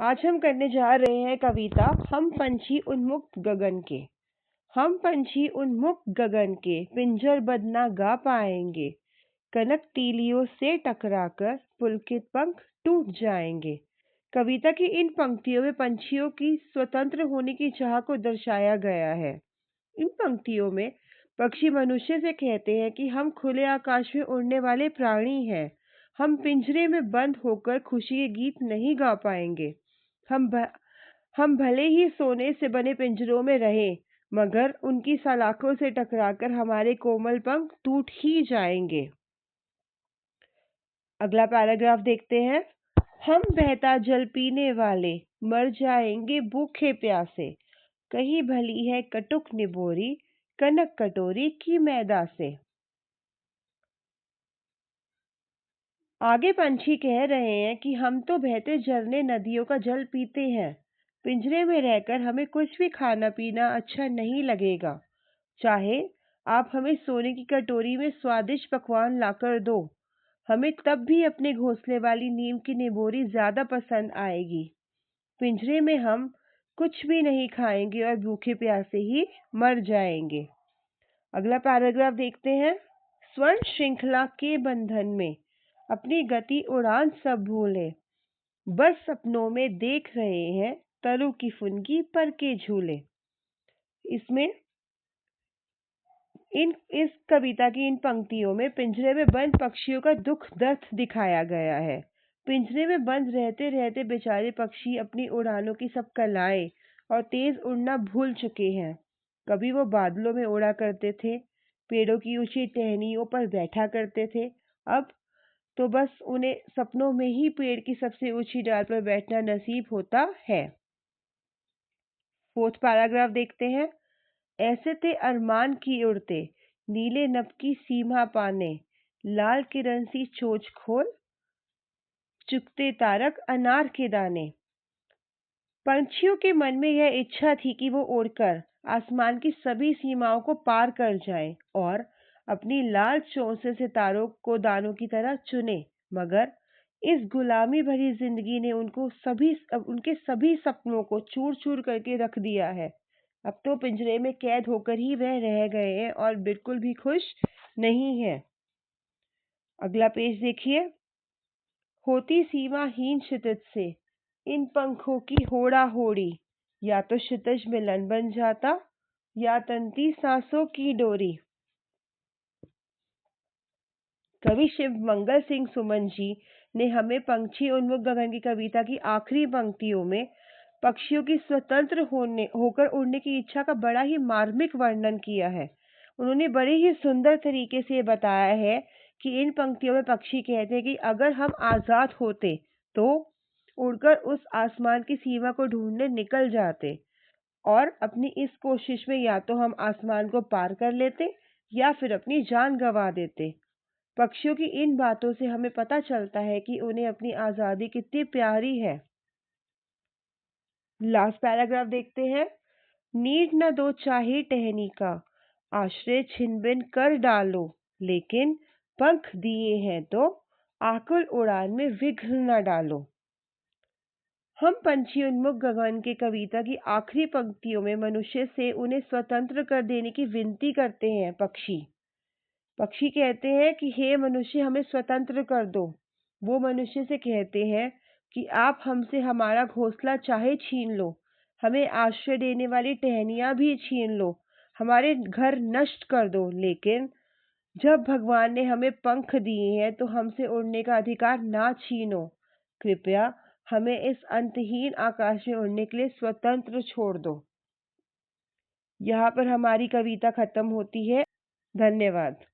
आज हम करने जा रहे हैं कविता हम पंछी उन्मुक्त गगन के। हम पंछी उन्मुक्त गगन के पिंजरबद्ध ना गा पाएंगे। कनक तीलियों से टकराकर पुलकित पंख टूट जाएंगे। कविता की इन पंक्तियों में पंछियों की स्वतंत्र होने की चाह को दर्शाया गया है। इन पंक्तियों में पक्षी मनुष्य से कहते हैं कि हम खुले आकाश में उड़ने वाले प्राणी हैं। हम पिंजरे में बंद होकर खुशी के गीत नहीं गा पाएंगे। हम भले ही सोने से बने पिंजरों में रहें, मगर उनकी सलाखों से टकराकर हमारे कोमल पंख टूट ही जाएंगे। अगला पैराग्राफ देखते हैं। हम बहता जल पीने वाले मर जाएंगे भूखे प्यासे। कहीं भली है कटुक निबोरी कनक कटोरी की मैदा से। आगे पंछी कह रहे हैं कि हम तो बहते झरने नदियों का जल पीते हैं। पिंजरे में रहकर हमें कुछ भी खाना पीना अच्छा नहीं लगेगा। चाहे आप हमें सोने की कटोरी में स्वादिष्ट पकवान लाकर दो, हमें तब भी अपने घोंसले वाली नीम की निबोरी ज्यादा पसंद आएगी। पिंजरे में हम कुछ भी नहीं खाएंगे और भूखे प्यासे ही मर जाएंगे। अगला पैराग्राफ देखते हैं। स्वर्ण श्रृंखला के बंधन में अपनी गति उड़ान सब भूले, बस सपनों में देख रहे हैं तरु की फुनगी पर के झूले। इसमें इस कविता की इन पंक्तियों में पिंजरे में बंद पक्षियों का दुख दर्द दिखाया गया है। पिंजरे में बंद रहते रहते बेचारे पक्षी अपनी उड़ानों की सब कलाएं और तेज उड़ना भूल चुके हैं। कभी वो बादलों में उड़ा करते थे, पेड़ों की ऊंची टहनियों पर बैठा करते थे। अब तो बस उन्हें सपनों में ही पेड़ की सबसे ऊंची डाल पर बैठना नसीब होता है। 4th पैराग्राफ देखते हैं। ऐसे थे अरमान की उड़ते नीले नभ की सीमा पाने, लाल किरण सी चोंच खोल चुगते तारक अनार के दाने। पंछियों के मन में यह इच्छा थी कि वो उड़कर आसमान की सभी सीमाओं को पार कर जाएं और अपनी लाल चोंच से सितारों को दानों की तरह चुने, मगर इस गुलामी भरी जिंदगी ने उनके सभी सपनों को चूर चूर करके रख दिया है। अब तो पिंजरे में कैद होकर ही वह रह गए हैं और बिल्कुल भी खुश नहीं है। अगला पेज देखिए। होती सीमाहीन क्षितिज से इन पंखों की होड़ा होड़ी, या तो क्षितिज मिलन बन जाता या तंती सांसों की डोरी। कवि शिव मंगल सिंह सुमन जी ने हमें पंछी उन्मुक्त गगन की कविता की आखिरी पंक्तियों में पक्षियों की स्वतंत्र होकर उड़ने की इच्छा का बड़ा ही मार्मिक वर्णन किया है। उन्होंने बड़े ही सुंदर तरीके से बताया है कि इन पंक्तियों में पक्षी कहते हैं कि अगर हम आजाद होते तो उड़कर उस आसमान की सीमा को ढूंढने निकल जाते और अपनी इस कोशिश में या तो हम आसमान को पार कर लेते या फिर अपनी जान गंवा देते। पक्षियों की इन बातों से हमें पता चलता है कि उन्हें अपनी आजादी कितनी प्यारी है। लास्ट पैराग्राफ देखते हैं। नीड न दो चाहे टहनी का, आश्रय छिन-बिन कर डालो, लेकिन पंख दिए हैं तो आकुल उड़ान में विघ्न न डालो। हम पंछी उन्मुक्त गगन के कविता की आखिरी पंक्तियों में मनुष्य से उन्हें स्वतंत्र कर देने की विनती करते हैं। पक्षी कहते हैं कि हे मनुष्य, हमें स्वतंत्र कर दो। वो मनुष्य से कहते हैं कि आप हमसे हमारा घोंसला चाहे छीन लो, हमें आश्रय देने वाली टहनियां भी छीन लो, हमारे घर नष्ट कर दो, लेकिन जब भगवान ने हमें पंख दिए हैं तो हमसे उड़ने का अधिकार ना छीनो। कृपया हमें इस अंतहीन आकाश में उड़ने के लिए स्वतंत्र छोड़ दो। यहाँ पर हमारी कविता खत्म होती है। धन्यवाद।